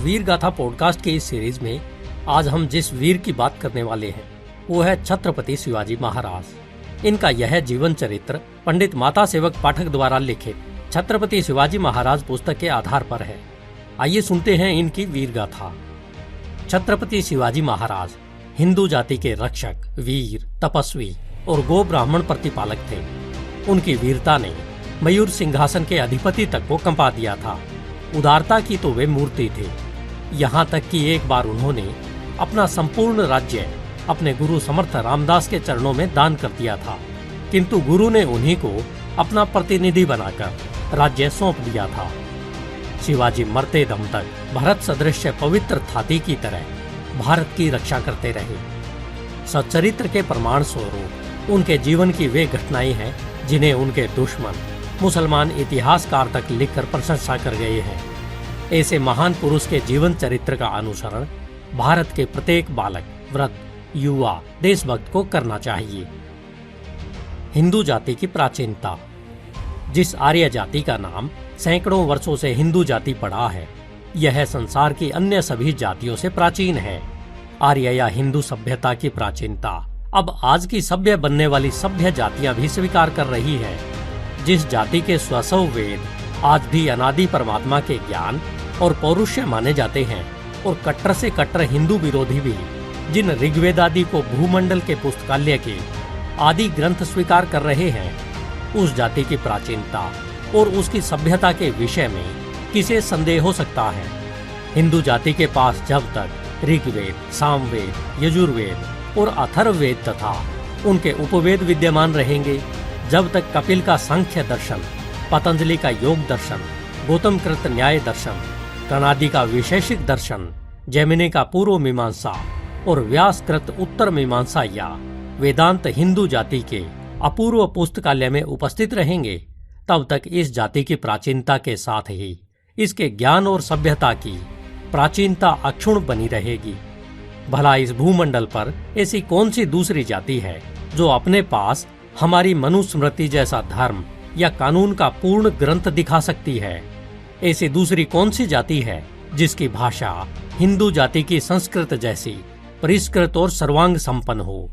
वीर गाथा पॉडकास्ट की इस सीरीज में आज हम जिस वीर की बात करने वाले हैं वो है छत्रपति शिवाजी महाराज। इनका यह जीवन चरित्र पंडित माता सेवक पाठक द्वारा लिखित छत्रपति शिवाजी महाराज पुस्तक के आधार पर है। आइए सुनते हैं इनकी वीर गाथा। छत्रपति शिवाजी महाराज हिंदू जाति के रक्षक, वीर, तपस्वी और गो ब्राह्मण प्रतिपालक थे। उनकी वीरता ने मयूर सिंहासन के अधिपति तक को कंपा दिया था। उदारता की तो वे मूर्ति थे। यहाँ तक कि एक बार उन्होंने अपना संपूर्ण राज्य अपने गुरु समर्थ रामदास के चरणों में दान कर दिया था, किंतु गुरु ने उन्हीं को अपना प्रतिनिधि बनाकर राज्य सौंप दिया था। शिवाजी मरते दम तक भरत सदृश पवित्र थाती की तरह भारत की रक्षा करते रहे। सच्चरित्र के प्रमाण स्वरूप उनके जीवन की वे घटनाएं हैं जिन्हें उनके दुश्मन मुसलमान इतिहासकार तक लिखकर प्रशंसा कर गए हैं। ऐसे महान पुरुष के जीवन चरित्र का अनुसरण भारत के प्रत्येक बालक, वृद्ध, युवा, देशभक्त को करना चाहिए। हिंदू जाति की प्राचीनता। जिस आर्य जाति का नाम सैकड़ों वर्षों से हिंदू जाति पड़ा है, यह संसार की अन्य सभी जातियों से प्राचीन है। आर्य या हिंदू सभ्यता की प्राचीनता अब आज की सभ्य बनने वाली सभ्य जातियां भी स्वीकार कर रही है। जिस जाति के स्वसव वेद आज भी अनादि परमात्मा के ज्ञान और पौरुष्य माने जाते हैं, और कट्टर से कट्टर हिंदू विरोधी भी जिन ऋग्वेद आदि को भूमंडल के पुस्तकालय के आदि ग्रंथ स्वीकार कर रहे हैं, उस जाति की प्राचीनता और उसकी सभ्यता के विषय में किसे संदेह हो सकता है। हिंदू जाति के पास जब तक ऋग्वेद, सामवेद, यजुर्वेद और अथर्ववेद तथा उनके उपवेद विद्यमान रहेंगे, जब तक कपिल का सांख्य दर्शन, पतंजलि का योग दर्शन, गौतम कृत न्याय दर्शन, कणादि का विशेषिक दर्शन, जैमिनी का पूर्व मीमांसा और व्यास कृत उत्तर मीमांसा या वेदांत हिंदू जाति के अपूर्व पुस्तकालय में उपस्थित रहेंगे, तब तक इस जाति की प्राचीनता के साथ ही इसके ज्ञान और सभ्यता की प्राचीनता अक्षुण्ण बनी रहेगी। भला इस भूमंडल पर ऐसी कौन सी दूसरी जाति है जो अपने पास हमारी मनुस्मृति जैसा धर्म या कानून का पूर्ण ग्रंथ दिखा सकती है? ऐसी दूसरी कौन सी जाति है जिसकी भाषा हिंदू जाति की संस्कृत जैसी परिष्कृत और सर्वांग संपन्न हो?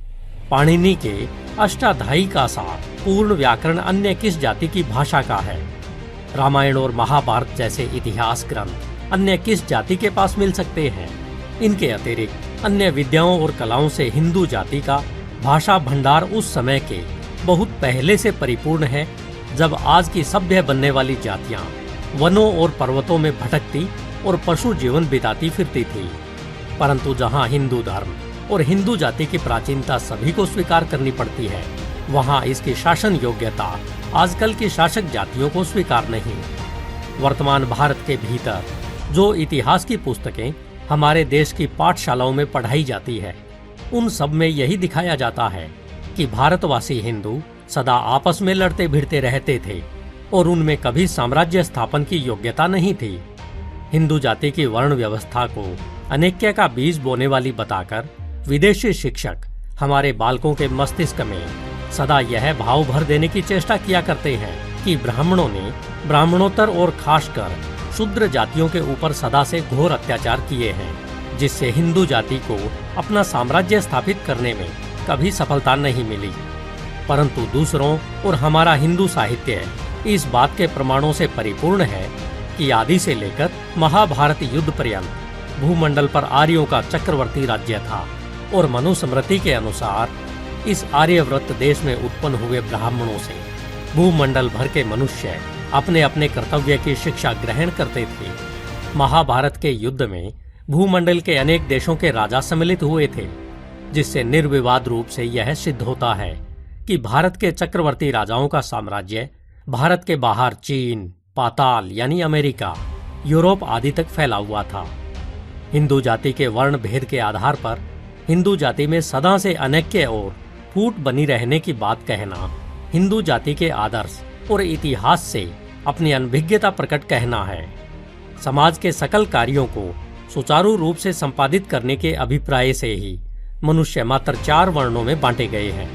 पाणिनि के अष्टाध्यायी का सार पूर्ण व्याकरण अन्य किस जाति की भाषा का है? रामायण और महाभारत जैसे इतिहास ग्रंथ अन्य किस जाति के पास मिल सकते हैं? इनके अतिरिक्त अन्य विद्याओं और कलाओं से हिंदू जाति का भाषा भंडार उस समय के बहुत पहले से परिपूर्ण है, जब आज की सभ्य बनने वाली जातियां वनों और पर्वतों में भटकती और पशु जीवन बिताती फिरती थी। परंतु जहां हिंदू धर्म और हिंदू जाति की प्राचीनता सभी को स्वीकार करनी पड़ती है, वहां इसकी शासन योग्यता आजकल की शासक जातियों को स्वीकार नहीं। वर्तमान भारत के भीतर जो इतिहास की पुस्तकें हमारे देश की पाठशालाओं में पढ़ाई जाती है, उन सब में यही दिखाया जाता है कि भारतवासी हिंदू सदा आपस में लड़ते भिड़ते रहते थे और उनमें कभी साम्राज्य स्थापन की योग्यता नहीं थी। हिंदू जाति की वर्ण व्यवस्था को अनैक्य का बीज बोने वाली बताकर विदेशी शिक्षक हमारे बालकों के मस्तिष्क में सदा यह भाव भर देने की चेष्टा किया करते हैं कि ब्राह्मणों ने ब्राह्मणोत्तर और खासकर शूद्र जातियों के ऊपर सदा से घोर अत्याचार किए हैं, जिससे हिंदू जाति को अपना साम्राज्य स्थापित करने में कभी सफलता नहीं मिली। परंतु दूसरों और हमारा हिंदू साहित्य इस बात के प्रमाणों से परिपूर्ण है कि आदि से लेकर महाभारत युद्ध पर्यंत भूमंडल पर आर्यों का चक्रवर्ती राज्य था, और मनुस्मृति के अनुसार इस आर्यव्रत देश में उत्पन्न हुए ब्राह्मणों से भूमंडल भर के मनुष्य अपने अपने कर्तव्य की शिक्षा ग्रहण करते थे। महाभारत के युद्ध में भूमंडल के अनेक देशों के राजा सम्मिलित हुए थे, जिससे निर्विवाद रूप से यह सिद्ध होता है कि भारत के चक्रवर्ती राजाओं का साम्राज्य भारत के बाहर चीन, पाताल यानी अमेरिका, यूरोप आदि तक फैला हुआ था। हिंदू जाति के वर्ण भेद के आधार पर हिंदू जाति में सदा से अनैक्य और फूट बनी रहने की बात कहना हिंदू जाति के आदर्श और इतिहास से अपनी अनभिज्ञता प्रकट कहना है। समाज के सकल कार्यों को सुचारू रूप से संपादित करने के अभिप्राय से ही मनुष्य मात्र 4 वर्णों में बांटे गए हैं: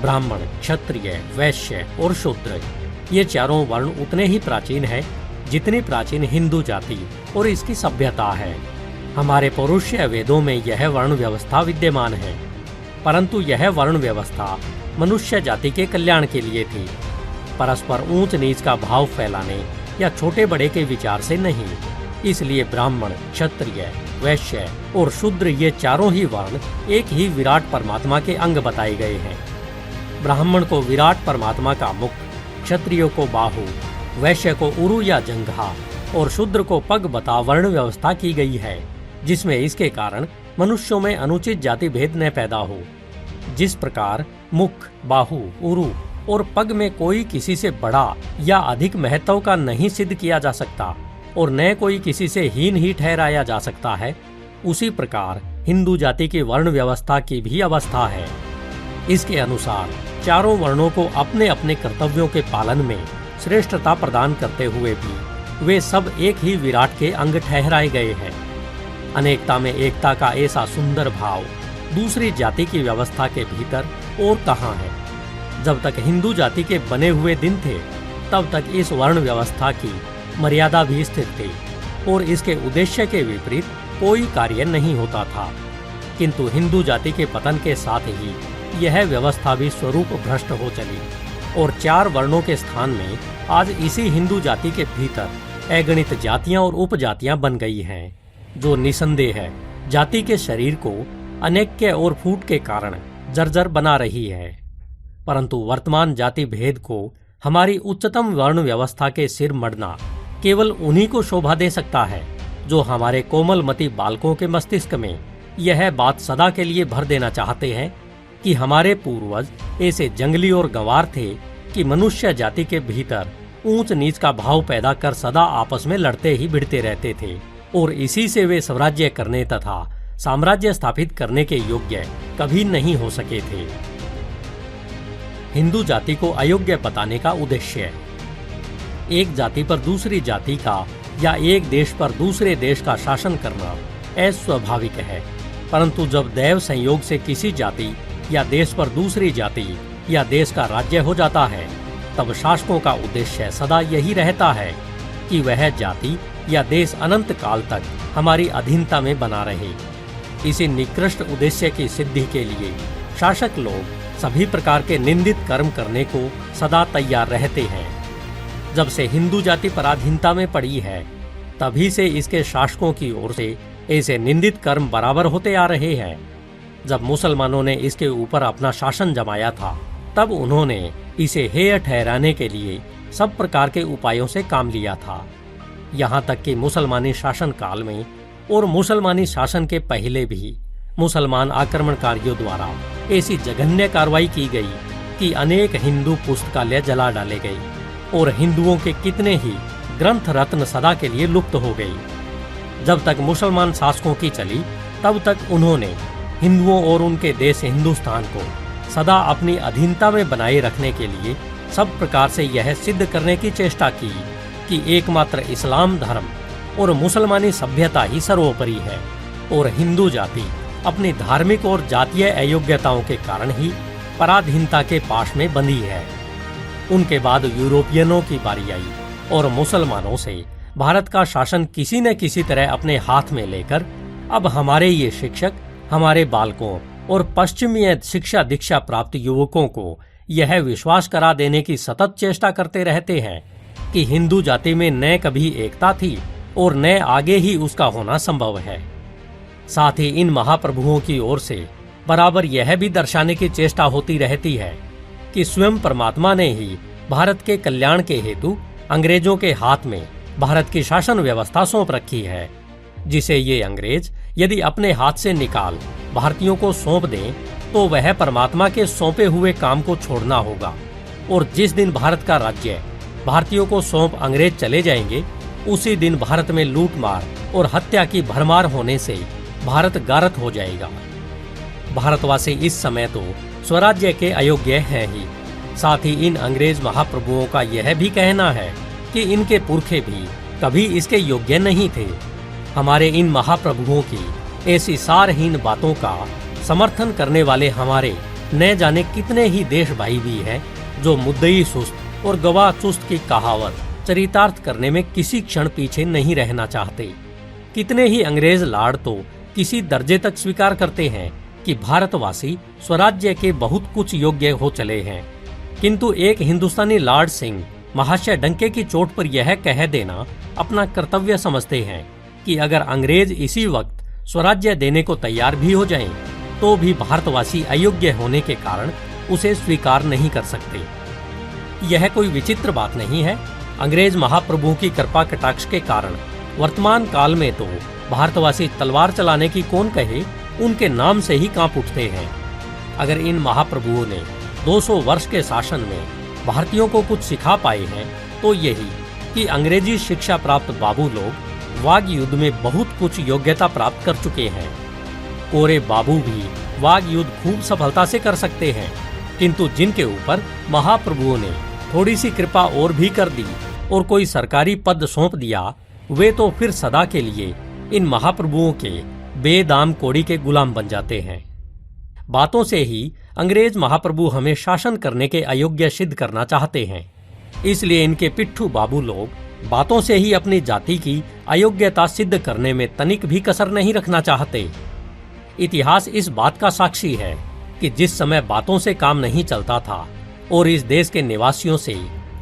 ब्राह्मण, क्षत्रिय, वैश्य और शूद्र। ये चारों वर्ण उतने ही प्राचीन हैं जितनी प्राचीन हिंदू जाति और इसकी सभ्यता है। हमारे पौरुषीय वेदों में यह वर्ण व्यवस्था विद्यमान है, परंतु यह वर्ण व्यवस्था मनुष्य जाति के कल्याण के लिए थी, परस्पर ऊंच नीच का भाव फैलाने या छोटे बड़े के विचार से नहीं। इसलिए ब्राह्मण, क्षत्रिय, वैश्य और शूद्र ये चारों ही वर्ण एक ही विराट परमात्मा के अंग बताए गए हैं। ब्राह्मण को विराट परमात्मा का मुख, क्षत्रियो को बाहु, वैश्य को उरु या जंघा और शूद्र को पग बता वर्ण व्यवस्था की गई है, जिसमें इसके कारण मनुष्यों में अनुचित जाति भेद न पैदा हो। जिस प्रकार मुख, बाहु, उरु और पग में कोई किसी से बड़ा या अधिक महत्व का नहीं सिद्ध किया जा सकता और न कोई किसी से हीन ही ठहराया जा सकता है, उसी प्रकार हिंदू जाति की वर्ण व्यवस्था की भी अवस्था है। इसके अनुसार चारों वर्णों को अपने अपने कर्तव्यों के पालन में श्रेष्ठता प्रदान करते हुए भी वे सब एक ही विराट के अंग ठहराए गए हैं। अनेकता में एकता का ऐसा सुंदर भाव दूसरी जाति की व्यवस्था के भीतर और कहाँ है। जब तक हिंदू जाति के बने हुए दिन थे, तब तक इस वर्ण व्यवस्था की मर्यादा भी स्थिर थी और इसके उद्देश्य के विपरीत कोई कार्य नहीं होता था। किंतु हिंदू जाति के पतन के साथ ही यह व्यवस्था भी स्वरूप भ्रष्ट हो चली और चार वर्णों के स्थान में आज इसी हिंदू जाति के भीतर अगणित जातियां और उपजातियां बन गई हैं, जो निसंदेह है जाति के शरीर को अनैक्य और फूट के कारण जर्जर बना रही है। परंतु वर्तमान जाति भेद को हमारी उच्चतम वर्ण व्यवस्था के सिर मढ़ना केवल उन्हीं को शोभा दे सकता है जो हमारे कोमलमती बालकों के मस्तिष्क में यह बात सदा के लिए भर देना चाहते हैं कि हमारे पूर्वज ऐसे जंगली और गंवार थे कि मनुष्य जाति के भीतर ऊंच नीच का भाव पैदा कर सदा आपस में लड़ते ही भिड़ते रहते थे और इसी से वे स्वराज्य करने तथा साम्राज्य स्थापित करने के योग्य कभी नहीं हो सके थे। हिंदू जाति को अयोग्य बताने का उद्देश्य एक जाति पर दूसरी जाति का या एक देश पर दूसरे देश का शासन करना अस्वाभाविक है, परंतु जब दैव संयोग से किसी जाति या देश पर दूसरी जाति या देश का राज्य हो जाता है, तब शासकों का उद्देश्य सदा यही रहता है कि वह जाति या देश अनंत काल तक हमारी अधीनता में बना रहे। इसी निकृष्ट उद्देश्य की सिद्धि के लिए शासक लोग सभी प्रकार के निंदित कर्म करने को सदा तैयार रहते हैं। जब से हिंदू जाति पराधीनता में पड़ी है, तभी से इसके शासकों की ओर से ऐसे निंदित कर्म बराबर होते आ रहे हैं। जब मुसलमानों ने इसके ऊपर अपना शासन जमाया था, तब उन्होंने इसे हेय ठहराने के लिए सब प्रकार के उपायों से काम लिया था। यहाँ तक कि मुसलमानी शासन काल में और मुसलमानी शासन के पहले भी मुसलमान आक्रमणकारियों द्वारा ऐसी जघन्य कार्रवाई की गई कि अनेक हिंदू पुस्तकालय जला डाले गए और हिंदुओं के कितने ही ग्रंथ रत्न सदा के लिए लुप्त हो गए। जब तक मुसलमान शासकों की चली, तब तक उन्होंने हिंदुओं और उनके देश हिंदुस्तान को सदा अपनी अधीनता में बनाए रखने के लिए सब प्रकार से यह सिद्ध करने की चेष्टा की कि एकमात्र इस्लाम धर्म और मुसलमानी सभ्यता ही सर्वोपरि है और हिंदू जाति अपनी धार्मिक और जातीय अयोग्यताओं के कारण ही पराधीनता के पाश में बंधी है। उनके बाद यूरोपियनों की बारी आई और मुसलमानों से भारत का शासन किसी न किसी तरह अपने हाथ में लेकर अब हमारे ये शिक्षक हमारे बालकों और पश्चिमी शिक्षा दीक्षा प्राप्त युवकों को यह विश्वास करा देने की सतत चेष्टा करते रहते हैं कि हिंदू जाति में न कभी एकता थी और न आगे ही उसका होना संभव है। साथ ही इन महाप्रभुओं की ओर से बराबर यह भी दर्शाने की चेष्टा होती रहती है कि स्वयं परमात्मा ने ही भारत के कल्याण के हेतु अंग्रेजों के हाथ में भारत की शासन व्यवस्था सौंप रखी है, जिसे ये अंग्रेज यदि अपने हाथ से निकाल भारतीयों को सौंप दें तो वह परमात्मा के सौंपे हुए काम को छोड़ना होगा और जिस दिन भारत का राज्य भारतीयों को सौंप अंग्रेज चले जाएंगे, उसी दिन भारत में लूटमार और हत्या की भरमार होने से भारत गारत हो जाएगा। भारतवासी इस समय तो स्वराज्य के अयोग्य हैं ही, साथ ही इन अंग्रेज महाप्रभुओं का यह भी कहना है कि इनके पुरखे भी कभी इसके योग्य नहीं थे। हमारे इन महाप्रभुओं की ऐसी सारहीन बातों का समर्थन करने वाले हमारे न जाने कितने ही देश भाई भी हैं जो मुद्दई सुस्त और गवाह चुस्त की कहावत चरितार्थ करने में किसी क्षण पीछे नहीं रहना चाहते। कितने ही अंग्रेज लार्ड तो किसी दर्जे तक स्वीकार करते हैं कि भारतवासी स्वराज्य के बहुत कुछ योग्य हो चले हैं, किंतु एक हिंदुस्तानी लॉर्ड सिंह महाशय डंके की चोट पर यह कह देना अपना कर्तव्य समझते हैं कि अगर अंग्रेज इसी वक्त स्वराज्य देने को तैयार भी हो जाएं, तो भी भारतवासी अयोग्य होने के कारण उसे स्वीकार नहीं कर सकते। यह कोई विचित्र बात नहीं है। अंग्रेज महाप्रभुओं की कृपा कटाक्ष के कारण वर्तमान काल में तो भारतवासी तलवार चलाने की कौन कहे, उनके नाम से ही कांप उठते हैं। अगर इन महाप्रभुओं ने 200 वर्ष के शासन में भारतीयों को कुछ सिखा पाए हैं तो यही कि अंग्रेजी शिक्षा प्राप्त बाबू लोग वाग युद्ध में बहुत कुछ योग्यता प्राप्त कर चुके हैं। कोरे बाबू भी वाग युद्ध खूब सफलता से कर सकते हैं, किंतु जिनके ऊपर महाप्रभुओं ने थोड़ी सी कृपा और भी कर दी और कोई सरकारी पद सौंप दिया, वे तो फिर सदा के लिए इन महाप्रभुओं के बेदाम कोड़ी के गुलाम बन जाते हैं। बातों से ही अंग्रेज महाप्रभु हमें शासन करने के अयोग्य सिद्ध करना चाहते हैं, इसलिए इनके पिट्ठू बाबू लोग बातों से ही अपनी जाति की अयोग्यता सिद्ध करने में तनिक भी कसर नहीं रखना चाहते। इतिहास इस बात का साक्षी है कि जिस समय बातों से काम नहीं चलता था और इस देश के निवासियों से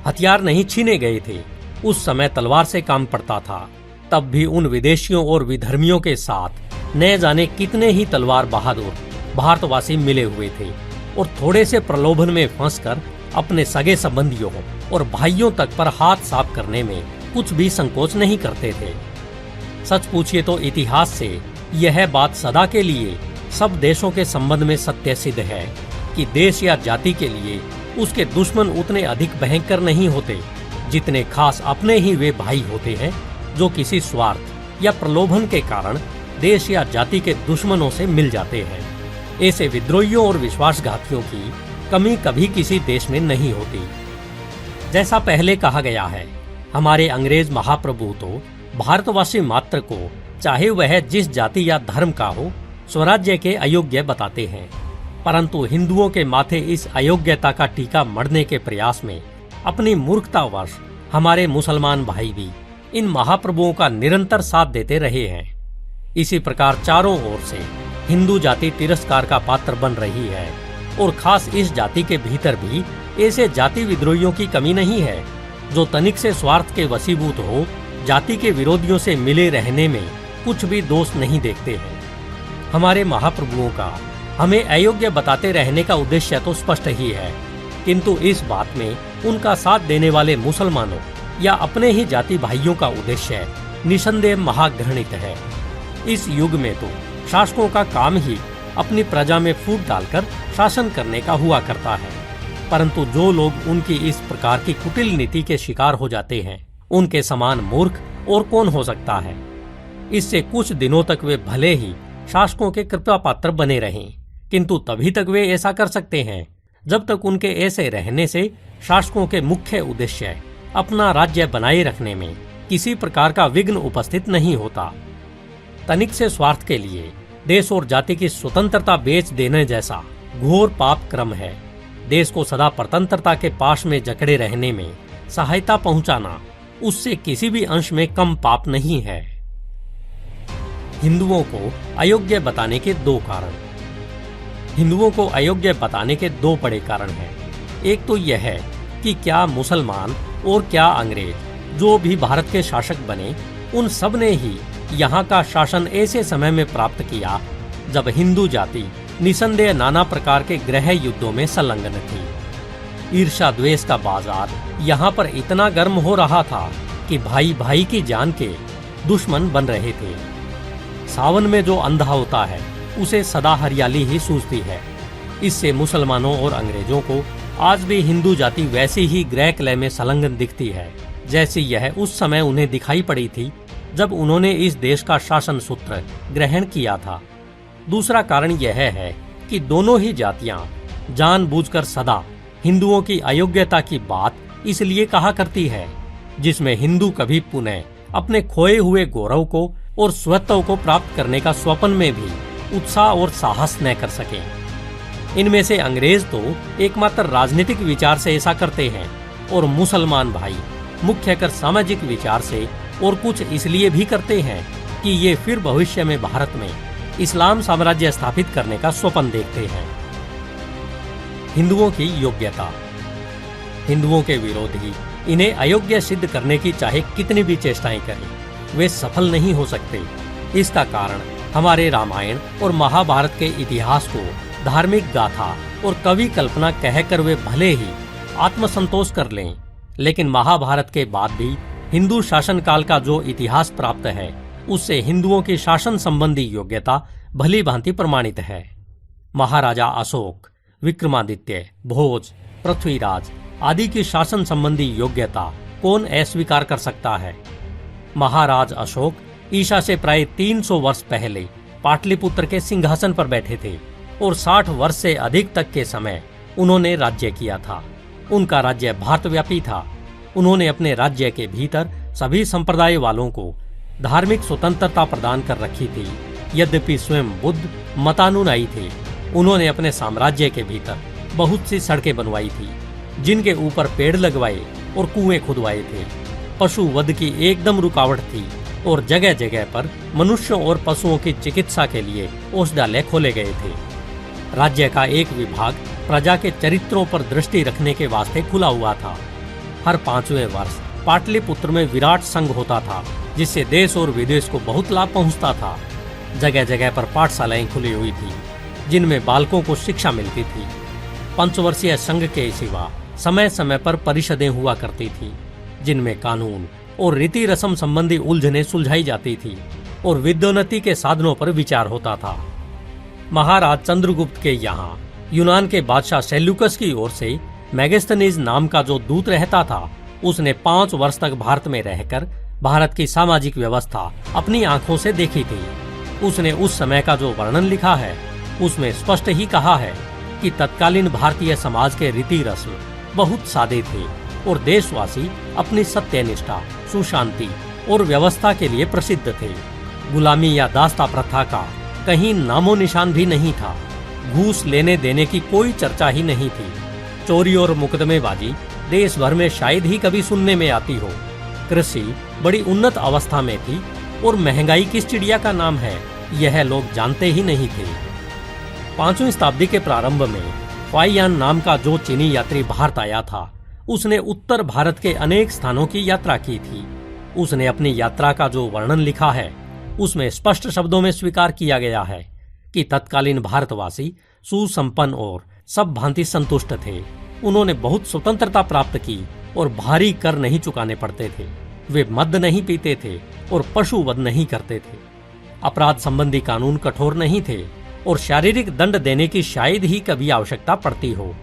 हथियार नहीं छीने गए थे, उस समय तलवार से काम पड़ता था। तब भी उन विदेशियों और विधर्मियों के साथ न जाने कितने ही तलवार बहादुर भारतवासी मिले हुए थे और थोड़े से प्रलोभन में फंसकर अपने सगे संबंधियों और भाइयों तक पर हाथ साफ करने में कुछ भी संकोच नहीं करते थे। सच पूछिए तो इतिहास से यह बात सदा के लिए सब देशों के संबंध में सत्य सिद्ध है कि देश या जाति के लिए उसके दुश्मन उतने अधिक भयंकर नहीं होते जितने खास अपने ही वे भाई होते हैं जो किसी स्वार्थ या प्रलोभन के कारण देश या जाति के दुश्मनों से मिल जाते हैं। ऐसे विद्रोहियों और विश्वासघातियों की कमी कभी किसी देश में नहीं होती। जैसा पहले कहा गया है, हमारे अंग्रेज महाप्रभु तो भारतवासी मात्र को, चाहे वह जिस जाति या धर्म का हो, स्वराज्य के अयोग्य बताते हैं, परंतु हिंदुओं के माथे इस अयोग्यता का टीका मढ़ने के प्रयास में अपनी मूर्खतावश हमारे मुसलमान भाई भी इन महाप्रभुओं का निरंतर साथ देते रहे हैं। इसी प्रकार चारों ओर से हिंदू जाति तिरस्कार का पात्र बन रही है और खास इस जाति के भीतर भी ऐसे जाति विद्रोहियों की कमी नहीं है जो तनिक से स्वार्थ के वशीभूत हो जाति के विरोधियों से मिले रहने में कुछ भी दोष नहीं देखते हैं। हमारे महाप्रभुओं का हमें अयोग्य बताते रहने का उद्देश्य तो स्पष्ट ही है, किंतु इस बात में उनका साथ देने वाले मुसलमानों या अपने ही जाति भाइयों का उद्देश्य निसंदेह महाघृणित है। इस युग में तो शासकों का काम ही अपनी प्रजा में फूट डालकर शासन करने का हुआ करता है, परंतु जो लोग उनकी इस प्रकार की कुटिल नीति के शिकार हो जाते हैं, उनके समान मूर्ख और कौन हो सकता है। इससे कुछ दिनों तक वे भले ही शासकों के कृपा पात्र बने रहें, किंतु तभी तक वे ऐसा कर सकते हैं जब तक उनके ऐसे रहने से शासकों के मुख्य उद्देश्य अपना राज्य बनाए रखने में किसी प्रकार का विघ्न उपस्थित नहीं होता। तनिक से स्वार्थ के लिए देश और जाति की स्वतंत्रता बेच देने जैसा घोर पाप क्रम है। देश को सदा परतंत्रता के पाश में जकड़े रहने में सहायता पहुंचाना उससे किसी भी अंश में कम पाप नहीं है। हिंदुओं को अयोग्य बताने के दो कारण। हिंदुओं को अयोग्य बताने के दो बड़े कारण हैं। एक तो यह है कि क्या मुसलमान और क्या अंग्रेज जो भी भारत के शासक बने, उन सब ने ही यहाँ का शासन ऐसे समय में प्राप्त किया जब हिंदू जाति निसंदेह नाना प्रकार के गृह युद्धों में संलग्न थी। ईर्ष्या द्वेष का बाजार यहाँ पर इतना गर्म हो रहा था कि भाई भाई की जान के दुश्मन बन रहे थे। सावन में जो अंधा होता है उसे सदा हरियाली ही सूझती है। इससे मुसलमानों और अंग्रेजों को आज भी हिंदू जाति वैसी ही गृह कलह में संलग्न दिखती है जैसी यह उस समय उन्हें दिखाई पड़ी थी जब उन्होंने इस देश का शासन सूत्र ग्रहण किया था। दूसरा कारण यह है कि दोनों ही जातियां जानबूझकर सदा हिंदुओं की अयोग्यता की बात इसलिए कहा करती है जिसमें हिंदू कभी पुनः अपने खोए हुए गौरव को और स्वत्व को प्राप्त करने का स्वप्न में भी उत्साह और साहस न कर सके। इनमें से अंग्रेज तो एकमात्र राजनीतिक विचार से ऐसा करते हैं और मुसलमान भाई मुख्यकर सामाजिक विचार से और कुछ इसलिए भी करते हैं कि ये फिर भविष्य में भारत में इस्लाम साम्राज्य स्थापित करने का स्वप्न देखते हैं। हिंदुओं की योग्यता। हिंदुओं के विरोधी इन्हें अयोग्य सिद्ध करने की चाहे कितनी भी चेष्टाएं करें, वे सफल नहीं हो सकते। इसका कारण हमारे रामायण और महाभारत के इतिहास को धार्मिक गाथा और कवि कल्पना कहकर वे भले ही आत्मसंतोष कर लें, लेकिन महाभारत के बाद भी हिंदू शासन काल का जो इतिहास प्राप्त है, उससे हिंदुओं की शासन संबंधी योग्यता भली भांति प्रमाणित है। महाराजा अशोक, विक्रमादित्य, भोज, पृथ्वीराज आदि की शासन संबंधी योग्यता कौन अस्वीकार कर सकता है। महाराज अशोक ईसा से प्राय 300 वर्ष पहले पाटलिपुत्र के सिंहासन पर बैठे थे और 60 वर्ष से अधिक तक के समय उन्होंने राज्य किया था। उनका राज्य भारतव्यापी था। उन्होंने अपने राज्य के भीतर सभी संप्रदाय वालों को धार्मिक स्वतंत्रता प्रदान कर रखी थी। यद्यपि स्वयं बुद्ध मतानुयायी थे, उन्होंने अपने साम्राज्य के भीतर बहुत सी सड़कें बनवाई थी, जिनके ऊपर पेड़ लगवाए और कुएं खुदवाए थे। पशु वध की एकदम रुकावट थी और जगह जगह पर मनुष्यों और पशुओं की चिकित्सा के लिए औषधालय खोले गए थे। राज्य का एक विभाग प्रजा के चरित्रों पर दृष्टि रखने के वास्ते खुला हुआ था। हर 5वें वर्ष पाटलिपुत्र में विराट संघ होता था, जिससे देश और विदेश को बहुत लाभ पहुंचता था। जगह जगह पर पाठशालाएं खुली हुई थी, जिनमें बालकों को शिक्षा मिलती थी। पंचवर्षीय संघ के सिवा समय समय पर परिषदें हुआ करती थी, जिनमें कानून और रीति रस्म संबंधी उलझनें सुलझाई जाती थी और विद्योन्नति के साधनों पर विचार होता था। महाराज चंद्रगुप्त के यहाँ यूनान के बादशाह सेल्यूकस की ओर से मैगस्थनीज नाम का जो दूत रहता था, उसने 5 वर्ष तक भारत में रहकर भारत की सामाजिक व्यवस्था अपनी आंखों से देखी थी। उसने उस समय का जो वर्णन लिखा है, उसमें स्पष्ट ही कहा है कि तत्कालीन भारतीय समाज के रीति रस्म बहुत सादे थे और देशवासी अपनी सत्यनिष्ठा, सुशांति और व्यवस्था के लिए प्रसिद्ध थे। गुलामी या दास्ता प्रथा का कहीं नामो निशान भी नहीं था। घूस लेने देने की कोई चर्चा ही नहीं थी। चोरी और मुकदमेबाजी देश भर में शायद ही कभी सुनने में आती हो। कृषि बड़ी उन्नत अवस्था में थी और महंगाई किस चिड़िया का नाम है, यह लोग जानते ही नहीं थे। 5वीं शताब्दी के प्रारंभ में फाइयान नाम का जो चीनी यात्री भारत आया था, उसने उत्तर भारत के अनेक स्थानों की यात्रा की थी। उसने अपनी यात्रा का जो वर्णन लिखा है, उसमें स्पष्ट शब्दों में स्वीकार किया गया है कि तत्कालीन भारतवासी सुसंपन्न और सब भांति संतुष्ट थे। उन्होंने बहुत स्वतंत्रता प्राप्त की और भारी कर नहीं चुकाने पड़ते थे। वे मद नहीं पीते थे और पशु वध नहीं करते थे। अपराध संबंधी कानून कठोर नहीं थे और शारीरिक दंड देने की शायद ही कभी आवश्यकता पड़ती हो।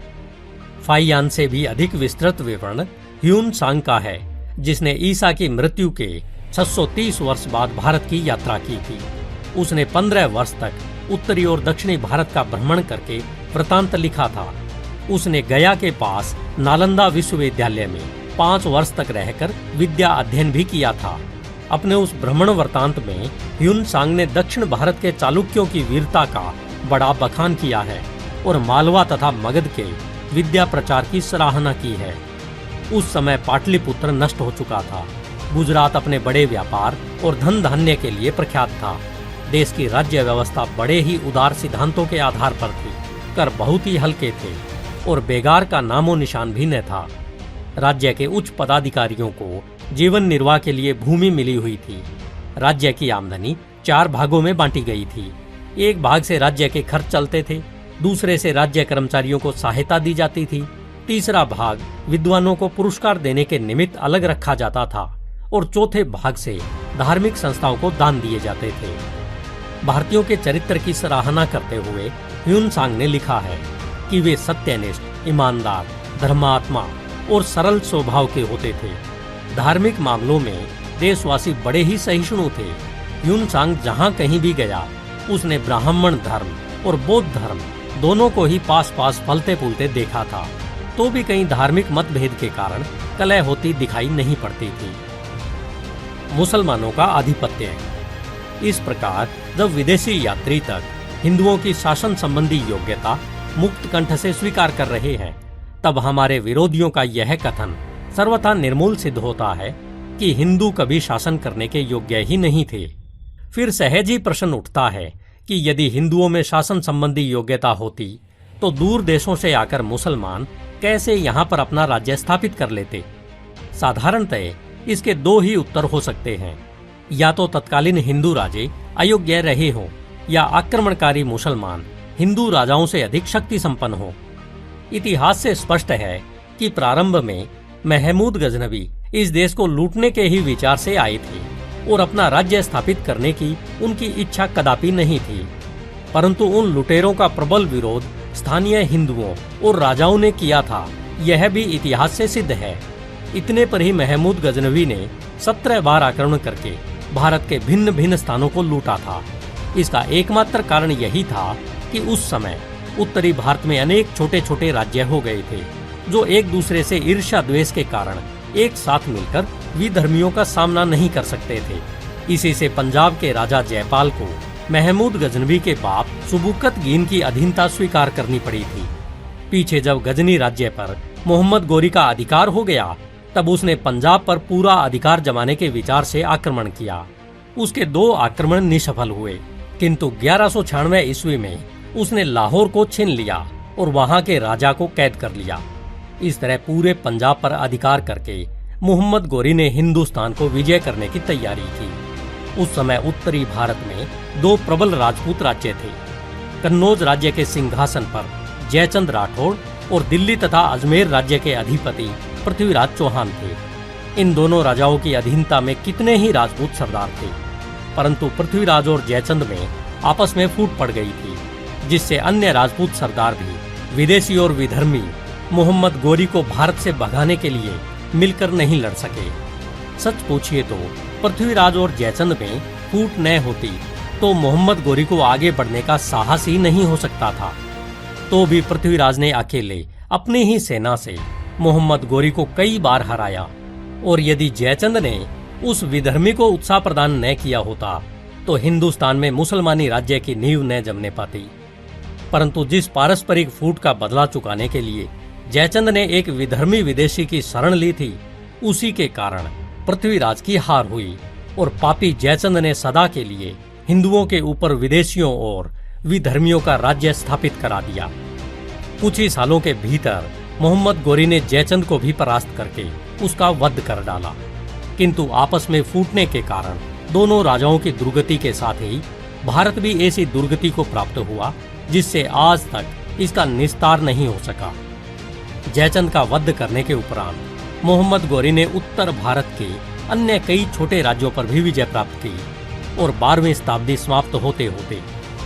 फाइयान से भी अधिक विस्तृत विवरण ह्यून सांग का है, जिसने ईसा की मृत्यु के 630 वर्ष बाद भारत की यात्रा की थी। उसने 15 वर्ष तक उत्तरी और दक्षिणी भारत का भ्रमण करके वृतांत लिखा था। उसने गया के पास नालंदा विश्वविद्यालय में 5 वर्ष तक रहकर विद्या अध्ययन भी किया था। अपने उस भ्रमण वृतांत में ह्यून सांग ने दक्षिण भारत के चालुक्यों की वीरता का बड़ा बखान किया है और मालवा तथा मगध के विद्या प्रचार की सराहना की है। उस समय पाटलिपुत्र नष्ट हो चुका था। गुजरात अपने बड़े व्यापार और धन धान्य के लिए प्रख्यात था। देश की राज्य व्यवस्था बड़े ही उदार सिद्धांतों के आधार पर थी। कर बहुत ही हल्के थे और बेगार का नामो निशान भी न था। राज्य के उच्च पदाधिकारियों को जीवन निर्वाह के लिए भूमि मिली हुई थी। राज्य की आमदनी 4 भागों में बांटी गई थी। एक भाग से राज्य के खर्च चलते थे, दूसरे से राज्य कर्मचारियों को सहायता दी जाती थी, तीसरा भाग विद्वानों को पुरस्कार देने के निमित्त अलग रखा जाता था और चौथे भाग से धार्मिक संस्थाओं को दान दिए जाते थे। भारतीयों के चरित्र की सराहना करते हुए ह्यून सांग ने लिखा है कि वे सत्यनिष्ठ, ईमानदार, धर्मात्मा और सरल स्वभाव के होते थे। धार्मिक मामलों में देशवासी बड़े ही सहिष्णु थे। ह्यून सांग जहाँ कहीं भी गया, उसने ब्राह्मण धर्म और बौद्ध धर्म दोनों को ही पास पास फलते फूलते देखा था, तो भी कहीं धार्मिक मतभेद के कारण कलह होती दिखाई नहीं पड़ती थी। मुसलमानों का आधिपत्य। इस प्रकार जब विदेशी यात्री तक हिंदुओं की शासन संबंधी योग्यता मुक्त कंठ से स्वीकार कर रहे हैं, तब हमारे विरोधियों का यह कथन सर्वथा निर्मूल सिद्ध होता है कि हिंदू कभी शासन करने के योग्य ही नहीं थे। फिर सहज ही प्रश्न उठता है कि यदि हिंदुओं में शासन संबंधी योग्यता होती तो दूर देशों से आकर मुसलमान कैसे यहाँ पर अपना राज्य स्थापित कर लेते। साधारणतः इसके दो ही उत्तर हो सकते हैं, या तो तत्कालीन हिंदू राजे अयोग्य रहे हों या आक्रमणकारी मुसलमान हिंदू राजाओं से अधिक शक्ति संपन्न हो। इतिहास से स्पष्ट है कि प्रारंभ में महमूद गजनवी इस देश को लूटने के ही विचार से आए थे और अपना राज्य स्थापित करने की उनकी इच्छा कदापि नहीं थी, परंतु उन लुटेरों का प्रबल विरोध स्थानीय हिंदुओं और राजाओं ने किया था, यह भी इतिहास से सिद्ध है। इतने पर ही महमूद गजनवी ने 17 बार आक्रमण करके भारत के भिन्न भिन्न स्थानों को लूटा था। इसका एकमात्र कारण यही था कि उस समय उत्तरी भारत में अनेक छोटे छोटे राज्य हो गए थे जो एक दूसरे से ईर्ष्या द्वेष के कारण एक साथ मिलकर विधर्मियों का सामना नहीं कर सकते थे। इसी से पंजाब के राजा जयपाल को महमूद गजनवी के बाप सुबुकतगीन की अधीनता स्वीकार करनी पड़ी थी। पीछे जब गजनी राज्य पर मोहम्मद गोरी का अधिकार हो गया तब उसने पंजाब पर पूरा अधिकार जमाने के विचार से आक्रमण किया। उसके 2 आक्रमण निष्फल हुए, किंतु 1196 ईस्वी में उसने लाहौर को छीन लिया और वहां के राजा को कैद कर लिया। इस तरह पूरे पंजाब पर अधिकार करके मोहम्मद गोरी ने हिंदुस्तान को विजय करने की तैयारी की। उस समय उत्तरी भारत में 2 प्रबल राजपूत राज्य थे। कन्नौज राज्य के सिंहासन पर जयचंद राठौड़ और दिल्ली तथा अजमेर राज्य के अधिपति पृथ्वीराज चौहान थे। इन दोनों राजाओं की अधीनता में कितने ही राजपूत सरदार थे, परंतु पृथ्वीराज और जयचंद में आपस में फूट पड़ गई थी, जिससे अन्य राजपूत सरदार भी विदेशी और विधर्मी मोहम्मद गोरी को भारत से भगाने के लिए मिलकर नहीं लड़ सके। सच पूछिए तो पृथ्वीराज और जयचंद में फूट न होती तो मोहम्मद गोरी को आगे बढ़ने का साहस ही नहीं हो सकता था। तो भी पृथ्वीराज ने अकेले अपनी ही सेना से मोहम्मद गोरी को कई बार हराया, और यदि जयचंद ने उस विधर्मी को उत्साह प्रदान न किया होता तो हिंदुस्तान में मुसलमानी राज्य की नींव न जमने पाती। परंतु जिस पारस्परिक फूट का बदला चुकाने के लिए जयचंद ने एक विधर्मी विदेशी की शरण ली थी, उसी के कारण पृथ्वीराज की हार हुई और पापी जयचंद ने सदा के लिए हिंदुओं के ऊपर विदेशियों और विधर्मियों का राज्य स्थापित करा दिया। कुछ ही सालों के भीतर मोहम्मद गोरी ने जयचंद को भी परास्त करके उसका वध कर डाला, किंतु आपस में फूटने के कारण दोनों राजाओं की दुर्गति के साथ ही भारत भी ऐसी दुर्गति को प्राप्त हुआ जिससे आज तक इसका निस्तार नहीं हो सका। जयचंद का वध करने के उपरांत मोहम्मद गोरी ने उत्तर भारत के अन्य कई छोटे राज्यों पर भी विजय प्राप्त की और 12वीं शताब्दी समाप्त होते होते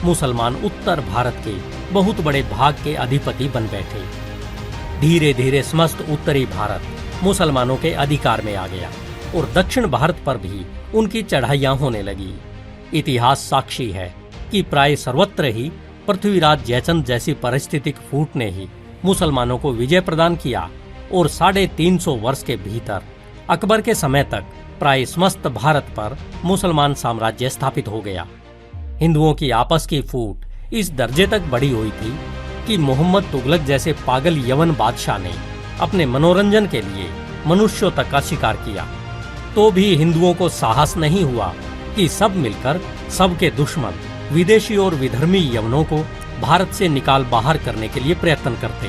मुसलमान उत्तर भारत के बहुत बड़े भाग के अधिपति बन बैठे। धीरे धीरे समस्त उत्तरी भारत मुसलमानों के अधिकार में आ गया और दक्षिण भारत पर भी उनकी चढ़ाइयां होने लगी। इतिहास साक्षी है कि प्राय सर्वत्र ही पृथ्वीराज जयचंद जैसी पारिस्थितिक फूट ने ही मुसलमानों को विजय प्रदान किया और 350 वर्ष के भीतर अकबर के समय तक प्राय समस्त भारत पर मुसलमान साम्राज्य स्थापित हो गया। हिंदुओं की आपस की फूट इस दर्जे तक बढ़ी हुई थी कि मोहम्मद तुगलक जैसे पागल यवन बादशाह ने अपने मनोरंजन के लिए मनुष्यों तक का शिकार किया, तो भी हिंदुओं को साहस नहीं हुआ कि सब मिलकर सबके दुश्मन विदेशी और विधर्मी यवनों को भारत से निकाल बाहर करने के लिए प्रयत्न करते।